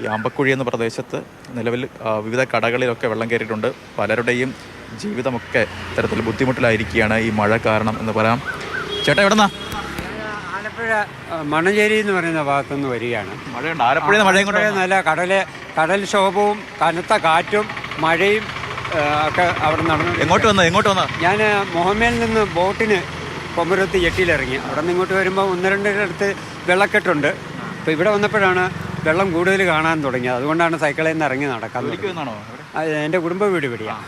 ഈ ആമ്പക്കുഴി എന്ന പ്രദേശത്ത് നിലവിൽ വിവിധ കടകളിലൊക്കെ വെള്ളം കയറിയിട്ടുണ്ട്. പലരുടെയും ജീവിതമൊക്കെ ഇത്തരത്തിൽ ബുദ്ധിമുട്ടിലായിരിക്കുകയാണ് ഈ മഴ കാരണം എന്ന് പറയാം. ചേട്ടാ എവിടെന്നാ? ആലപ്പുഴ മണഞ്ചേരി എന്ന് പറയുന്ന ഭാഗത്തുനിന്ന് വരികയാണ്. മഴയുണ്ട്. ആലപ്പുഴ മഴയും കൊണ്ട് നല്ല കടൽക്ഷോഭവും കനത്ത കാറ്റും മഴയും ഒക്കെ അവിടെ നടന്നു. എങ്ങോട്ട് വന്നാ? ഞാൻ മുഹമ്മയിൽ നിന്ന് ബോട്ടിന് കൊമ്പുരത്ത് ജെട്ടിയിലിറങ്ങി. അവിടെ നിന്ന് ഇങ്ങോട്ട് വരുമ്പോൾ 1-2 അടുത്ത് വെള്ളക്കെട്ടുണ്ട്. അപ്പോൾ ഇവിടെ വന്നപ്പോഴാണ് വെള്ളം കൂടുതൽ കാണാൻ തുടങ്ങിയത്. അതുകൊണ്ടാണ് സൈക്കിളിൽ നിന്ന് ഇറങ്ങി നടക്കാൻ. എൻ്റെ കുടുംബ വീട് ഇവിടെയാണ്.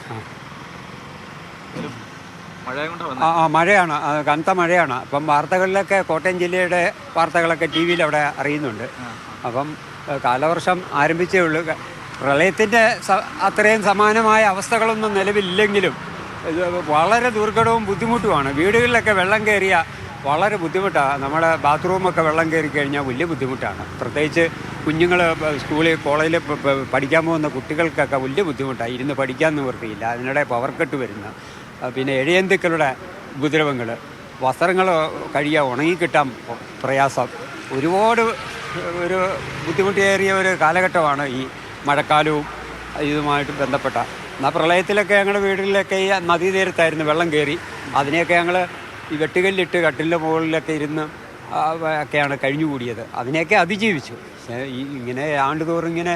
മഴയാണ്, കനത്ത മഴയാണ്. അപ്പം വാർത്തകളിലൊക്കെ കോട്ടയം ജില്ലയുടെ വാർത്തകളൊക്കെ ടി വിയിൽ അവിടെ അറിയുന്നുണ്ട്. അപ്പം കാലവർഷം ആരംഭിച്ചേ ഉള്ളൂ. പ്രളയത്തിൻ്റെ അത്രയും സമാനമായ അവസ്ഥകളൊന്നും നിലവിലില്ലെങ്കിലും ഇത് വളരെ ദുർഘടവും ബുദ്ധിമുട്ടുമാണ്. വീടുകളിലൊക്കെ വെള്ളം കയറിയ വളരെ ബുദ്ധിമുട്ടാണ്. നമ്മുടെ ബാത്റൂമൊക്കെ വെള്ളം കയറി കഴിഞ്ഞാൽ വലിയ ബുദ്ധിമുട്ടാണ്. പ്രത്യേകിച്ച് കുഞ്ഞുങ്ങൾ സ്കൂളിൽ കോളേജിൽ പഠിക്കാൻ പോകുന്ന കുട്ടികൾക്കൊക്കെ വലിയ ബുദ്ധിമുട്ടാണ്. ഇരുന്ന് പഠിക്കാൻ നിവൃത്തിയില്ല. അതിനിടെ പവർ കട്ട് വരുന്ന, പിന്നെ എഴയന്തുക്കളുടെ ഉപദ്രവങ്ങൾ, വസ്ത്രങ്ങൾ കഴിയുക ഉണങ്ങിക്കിട്ടാൻ പ്രയാസം, ഒരുപാട് ഒരു ബുദ്ധിമുട്ടേറിയ ഒരു കാലഘട്ടമാണ് ഈ മഴക്കാലവും ഇതുമായിട്ട് ബന്ധപ്പെട്ട. എന്നാൽ പ്രളയത്തിലൊക്കെ ഞങ്ങളുടെ വീടുകളിലൊക്കെ ഈ നദീതീരത്തായിരുന്നു വെള്ളം കയറി. അതിനെയൊക്കെ ഞങ്ങൾ ഈ വെട്ടുകല്ലിട്ട് കട്ടിലിൻ്റെ മുകളിലൊക്കെ ഇരുന്ന് ഒക്കെയാണ് കഴിഞ്ഞുകൂടിയത്. അതിനെയൊക്കെ അതിജീവിച്ചു. ഇങ്ങനെ ആണ്ടുതോറും ഇങ്ങനെ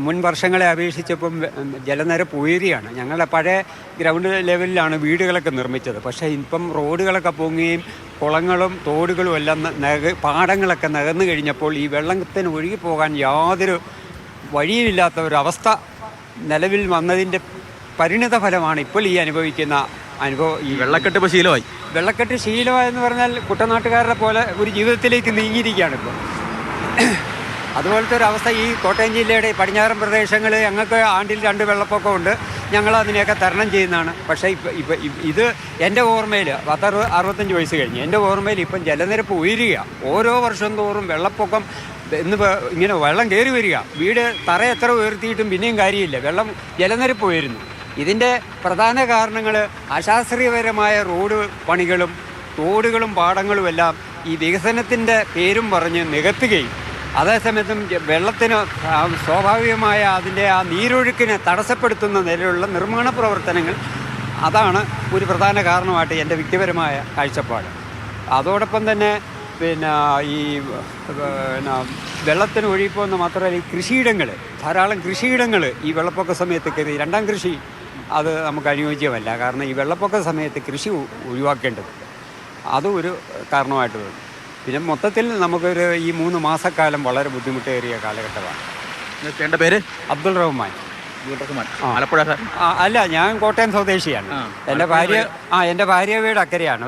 മുൻ വർഷങ്ങളെ അപേക്ഷിച്ചപ്പം ജലനിരപ്പ് ഉയരുകയാണ്. ഞങ്ങളുടെ പഴയ ഗ്രൗണ്ട് ലെവലിലാണ് വീടുകളൊക്കെ നിർമ്മിച്ചത്. പക്ഷേ ഇപ്പം റോഡുകളൊക്കെ പൊങ്ങുകയും കുളങ്ങളും തോടുകളും എല്ലാം പാടങ്ങളൊക്കെ നികന്നു കഴിഞ്ഞപ്പോൾ ഈ വെള്ളത്തിന് ഒഴുകിപ്പോകാൻ യാതൊരു വഴിയുമില്ലാത്ത ഒരവസ്ഥ നിലവിൽ വന്നതിൻ്റെ പരിണിത ഫലമാണ് ഇപ്പോൾ ഈ അനുഭവിക്കുന്ന അനുഭവം. ഈ വെള്ളക്കെട്ട് ഇപ്പോൾ ശീലമായി. വെള്ളക്കെട്ട് ശീലമായെന്ന് പറഞ്ഞാൽ കുട്ടനാട്ടുകാരുടെ പോലെ ഒരു ജീവിതത്തിലേക്ക് നീങ്ങിയിരിക്കുകയാണ് ഇപ്പോൾ. അതുപോലത്തെ ഒരു അവസ്ഥ ഈ കോട്ടയം ജില്ലയുടെ പടിഞ്ഞാറൻ പ്രദേശങ്ങൾ ഞങ്ങൾക്ക് ആണ്ടിൽ 2 വെള്ളപ്പൊക്കമുണ്ട്. ഞങ്ങൾ അതിനെയൊക്കെ തരണം ചെയ്യുന്നതാണ്. പക്ഷേ ഇപ്പം ഇത് എൻ്റെ ഓർമ്മയിൽ 65 വയസ്സ് കഴിഞ്ഞ് എൻ്റെ ഓർമ്മയിൽ ഇപ്പം ജലനിരപ്പ് ഉയരുക. ഓരോ വർഷം തോറും വെള്ളപ്പൊക്കം ഇങ്ങനെ വെള്ളം കയറി വരിക. വീട് തറ എത്ര ഉയർത്തിയിട്ടും പിന്നെയും കാര്യമില്ല, ജലനിരപ്പ് ഉയരുന്നു. ഇതിൻ്റെ പ്രധാന കാരണങ്ങൾ അശാസ്ത്രീയപരമായ റോഡ് പണികളും തോടുകളും പാടങ്ങളും എല്ലാം ഈ വികസനത്തിൻ്റെ പേരും പറഞ്ഞ് നികത്തുകയും അതേസമയത്തും വെള്ളത്തിന് സ്വാഭാവികമായ അതിൻ്റെ ആ നീരൊഴുക്കിനെ തടസ്സപ്പെടുത്തുന്ന നിലയിലുള്ള നിർമ്മാണ പ്രവർത്തനങ്ങൾ, അതാണ് ഒരു പ്രധാന കാരണമായിട്ട് എൻ്റെ വ്യക്തിപരമായ കാഴ്ചപ്പാട്. അതോടൊപ്പം തന്നെ ഈ വെള്ളത്തിന് ഒഴുകിപ്പോകുന്ന മാത്രമല്ല ഈ കൃഷിയിടങ്ങൾ, ധാരാളം കൃഷിയിടങ്ങൾ ഈ വെള്ളപ്പൊക്ക സമയത്ത് കയറി. 2ാം കൃഷി അത് നമുക്ക് അനുയോജ്യമല്ല. കാരണം ഈ വെള്ളപ്പൊക്ക സമയത്ത് കൃഷി ഒഴിവാക്കേണ്ടതുണ്ട്. അതും ഒരു കാരണമായിട്ട് വരും. പിന്നെ മൊത്തത്തിൽ നമുക്കൊരു ഈ 3 മാസക്കാലം വളരെ ബുദ്ധിമുട്ടേറിയ കാലഘട്ടമാണ്. എൻ്റെ പേര് അബ്ദുൾ റഹ്മാൻ. ആലപ്പുഴ? അല്ല, ഞാൻ കോട്ടയം സ്വദേശിയാണ്. എൻ്റെ ഭാര്യ വീട് അക്കരെയാണ്,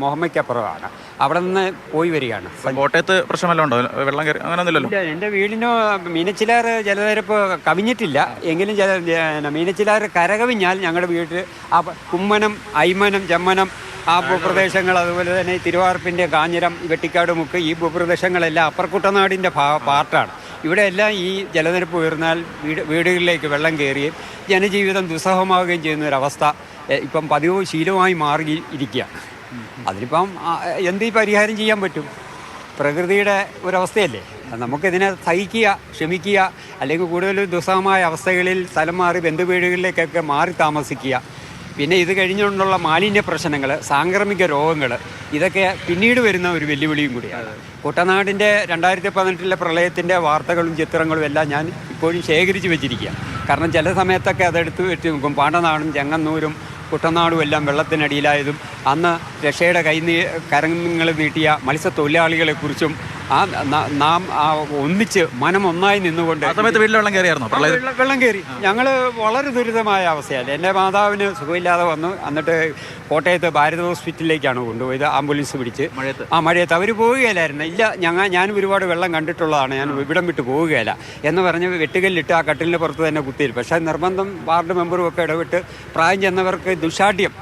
മുഹമ്മയ്ക്കപ്പുറമാണ്. അവിടെ നിന്ന് പോയി വരികയാണ്. കോട്ടയത്ത് പ്രശ്നമല്ല ഉണ്ടോ? വെള്ളം കയറി അങ്ങനെയൊന്നുമില്ലല്ലോ? എൻ്റെ വീടിന് മീനച്ചിലാറ് ജലനിരപ്പ് കവിഞ്ഞിട്ടില്ല. എങ്കിലും മീനച്ചിലാറ് കരകവിഞ്ഞാൽ ഞങ്ങളുടെ വീട്ടിൽ ആ കുമ്മനം, അയ്മനം, ചെമ്മനം ആ ഭൂപ്രദേശങ്ങൾ, അതുപോലെ തന്നെ തിരുവാർപ്പിൻ്റെ കാഞ്ഞിരം, വെട്ടിക്കാട് മുക്ക്, ഈ ഭൂപ്രദേശങ്ങളെല്ലാം അപ്പർ കുട്ടനാടിൻ്റെ പാർട്ടാണ്. ഇവിടെയെല്ലാം ഈ ജലനിരപ്പ് ഉയർന്നാൽ വീടുകളിലേക്ക് വെള്ളം കയറുകയും ജനജീവിതം ദുസ്സഹമാവുകയും ചെയ്യുന്ന ഒരവസ്ഥ ഇപ്പം പതിവ് ശീലമായി മാറിയിരിക്കുകയാണ്. അതിനിപ്പം എന്ത് പരിഹാരം ചെയ്യാൻ പറ്റും? പ്രകൃതിയുടെ ഒരവസ്ഥയല്ലേ. നമുക്കിതിനെ സഹിക്കുക, ക്ഷമിക്കുക, അല്ലെങ്കിൽ കൂടുതൽ ദുസ്സഹമായ അവസ്ഥകളിൽ സ്ഥലം മാറി ബന്ധുവീടുകളിലേക്കൊക്കെ മാറി താമസിക്കുക. പിന്നെ ഇത് കഴിഞ്ഞുകൊണ്ടുള്ള മാലിന്യ പ്രശ്നങ്ങൾ, സാംക്രമിക രോഗങ്ങൾ, ഇതൊക്കെ പിന്നീട് വരുന്ന ഒരു വെല്ലുവിളിയും കൂടിയാണ്. കുട്ടനാടിൻ്റെ 2018 പ്രളയത്തിൻ്റെ വാർത്തകളും ചിത്രങ്ങളും എല്ലാം ഞാൻ ഇപ്പോഴും ശേഖരിച്ച് വെച്ചിരിക്കുക. കാരണം ചില സമയത്തൊക്കെ അതെടുത്ത് വെച്ച് നോക്കും. പാണ്ടനാടും ചെങ്ങന്നൂരും കുട്ടനാടും എല്ലാം വെള്ളത്തിനടിയിലായതും അന്ന് രക്ഷയുടെ കരങ്ങൾ നീട്ടിയ മത്സ്യത്തൊഴിലാളികളെക്കുറിച്ചും നാം ഒന്നിച്ച് മനമൊന്നായി നിന്നുകൊണ്ട്. ആ സമയത്ത് വീട്ടിൽ വെള്ളം കയറിയായിരുന്നോ? വെള്ളം കയറി. ഞങ്ങൾ വളരെ ദുരിതമായ അവസ്ഥയല്ല. എൻ്റെ മാതാവിന് സുഖമില്ലാതെ വന്നു. എന്നിട്ട് കോട്ടയത്ത് ഭാരത് ഹോസ്പിറ്റലിലേക്കാണ് കൊണ്ടുപോയത്, ആംബുലൻസ് പിടിച്ച്. മഴയത്ത് അവർ പോവുകയില്ലായിരുന്നു. ഇല്ല, ഞാനും ഒരുപാട് വെള്ളം കണ്ടിട്ടുള്ളതാണ്, ഞാൻ ഇവിടം വിട്ട് പോവുകയില്ല എന്ന് പറഞ്ഞ് വെട്ടുകല്ലിട്ട് ആ കട്ടിലിൻ്റെ പുറത്ത് തന്നെ കുത്തിയിൽ. പക്ഷേ നിർബന്ധം വാർഡ് മെമ്പറും ഒക്കെ ഇടപെട്ട് പ്രായം ചെന്നവർക്ക് ദുശാഠ്യം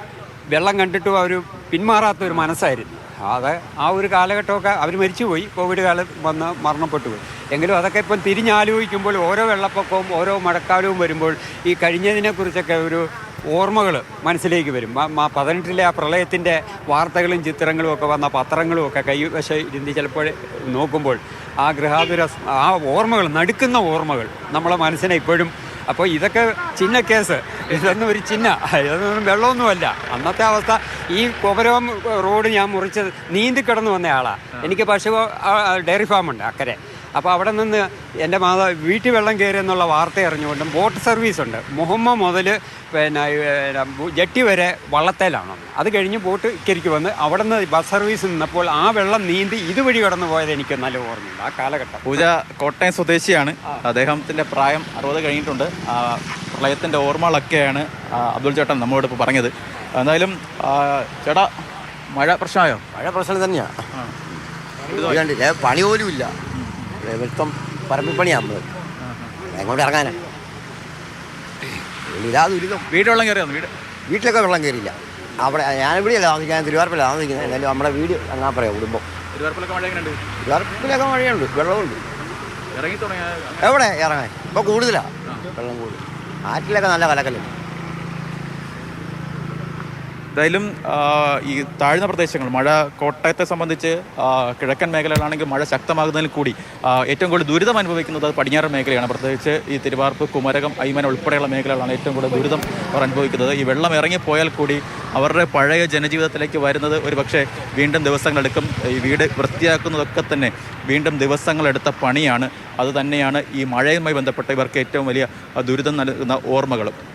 വെള്ളം കണ്ടിട്ടും അവർ പിന്മാറാത്തൊരു മനസ്സായിരുന്നു. അത് ആ ഒരു കാലഘട്ടമൊക്കെ അവർ മരിച്ചുപോയി, കോവിഡ് കാലം വന്ന് മരണപ്പെട്ടു പോയി. എങ്കിലും അതൊക്കെ ഇപ്പം തിരിഞ്ഞാലോചിക്കുമ്പോൾ ഓരോ വെള്ളപ്പൊക്കവും ഓരോ മഴക്കാലവും വരുമ്പോൾ ഈ കഴിഞ്ഞതിനെക്കുറിച്ചൊക്കെ ഒരു ഓർമ്മകൾ മനസ്സിലേക്ക് വരും. 18 ആ പ്രളയത്തിൻ്റെ വാർത്തകളും ചിത്രങ്ങളും ഒക്കെ വന്ന പത്രങ്ങളും ഒക്കെ കൈവശം ഇരുന്ന് ചിലപ്പോൾ നോക്കുമ്പോൾ ആ ഗൃഹാതുര ആ ഓർമ്മകൾ, നടുക്കുന്ന ഓർമ്മകൾ നമ്മളെ മനസ്സിനെ ഇപ്പോഴും. അപ്പോൾ ഇതൊക്കെ ചിന്ന കേസ്, ഇതൊന്നും ഒരു ഇതൊന്നും വെള്ളമൊന്നുമല്ല. അന്നത്തെ അവസ്ഥ, ഈ കുമരകം റോഡ് ഞാൻ മുറിച്ചത് നീന്തി കിടന്നു വന്ന ആളാണ്. എനിക്ക് പശു ഡയറി ഫാമുണ്ട് അക്കരെ. അപ്പോൾ അവിടെ നിന്ന് എൻ്റെ വീട്ടിൽ വെള്ളം കയറി എന്നുള്ള വാർത്ത അറിഞ്ഞുകൊണ്ടും ബോട്ട് സർവീസ് ഉണ്ട്. മുഹമ്മ മുതൽ പിന്നെ ജട്ടി വരെ വള്ളത്തേലാണ്. അത് കഴിഞ്ഞ് ബോട്ട് ഇക്കരിക്ക് വന്ന് അവിടെ നിന്ന് ബസ് സർവീസ് നിന്നപ്പോൾ ആ വെള്ളം നീന്തി ഇതുവഴി കടന്നു പോയത് എനിക്ക് നല്ല ഓർമ്മയുണ്ട് ആ കാലഘട്ടം. പൂജ കോട്ടയം സ്വദേശിയാണ്. അദ്ദേഹത്തിൻ്റെ പ്രായം 60 കഴിഞ്ഞിട്ടുണ്ട്. പ്രളയത്തിൻ്റെ ഓർമ്മകളൊക്കെയാണ് അബ്ദുൾ ചേട്ടൻ നമ്മളോട് ഇപ്പോൾ പറഞ്ഞത്. എന്തായാലും ചേട്ടാ, മഴ പ്രശ്നമായോ? മഴ പ്രശ്നം തന്നെയാണ്. പണി പോലും ഇല്ല, മൊത്തം പറമ്പിപ്പണിയാണ്. നമ്മൾ എങ്ങോട്ട് ഇറങ്ങാനാ? ഇല്ലാ ദുരിതം. വീട് വെള്ളം കയറിയാന്ന്? വീട്ടിലൊക്കെ വെള്ളം കയറിയില്ല. അവിടെ ഞാനിവിടെയല്ല താമസിക്കാൻ, തിരുവാർപ്പിലാണ് താമസിക്കുന്നത്. എന്നാലും നമ്മുടെ വീട് അങ്ങാ പറയാം, കുടുംബം. തിരുവാർപ്പിലൊക്കെ മഴ എങ്ങനെയുണ്ട്? തിരുവാർപ്പിലൊക്കെ മഴയുണ്ട്, വെള്ളമുണ്ട്. ഇറങ്ങി തുടങ്ങിയ എവിടെ ഇറങ്ങാൻ? ഇപ്പോൾ കൂടുതലാണ് വെള്ളം, കൂടുതൽ. ആറ്റിലൊക്കെ നല്ല കലക്കലുണ്ട്. എന്തായാലും ഈ താഴ്ന്ന പ്രദേശങ്ങൾ, മഴ കോട്ടയത്തെ സംബന്ധിച്ച് കിഴക്കൻ മേഖലകളാണെങ്കിൽ മഴ ശക്തമാകുന്നതിൽ കൂടി ഏറ്റവും കൂടുതൽ ദുരിതം അനുഭവിക്കുന്നത് പടിഞ്ഞാറൻ മേഖലയാണ്. പ്രത്യേകിച്ച് ഈ തിരുവാർപ്പ്, കുമരകം, ഐമന ഉൾപ്പെടെയുള്ള മേഖലകളാണ് ഏറ്റവും കൂടുതൽ ദുരിതം അവർ അനുഭവിക്കുന്നത്. ഈ വെള്ളം ഇറങ്ങിപ്പോയാൽ കൂടി അവരുടെ പഴയ ജനജീവിതത്തിലേക്ക് വരുന്നത് ഒരു പക്ഷേ വീണ്ടും ദിവസങ്ങളെടുക്കും. ഈ വീട് വൃത്തിയാക്കുന്നതൊക്കെ തന്നെ വീണ്ടും ദിവസങ്ങളെടുത്ത പണിയാണ്. അതുതന്നെയാണ് ഈ മഴയുമായി ബന്ധപ്പെട്ട് ഇവർക്ക് ഏറ്റവും വലിയ ദുരിതം നൽകുന്ന ഓർമ്മകളും.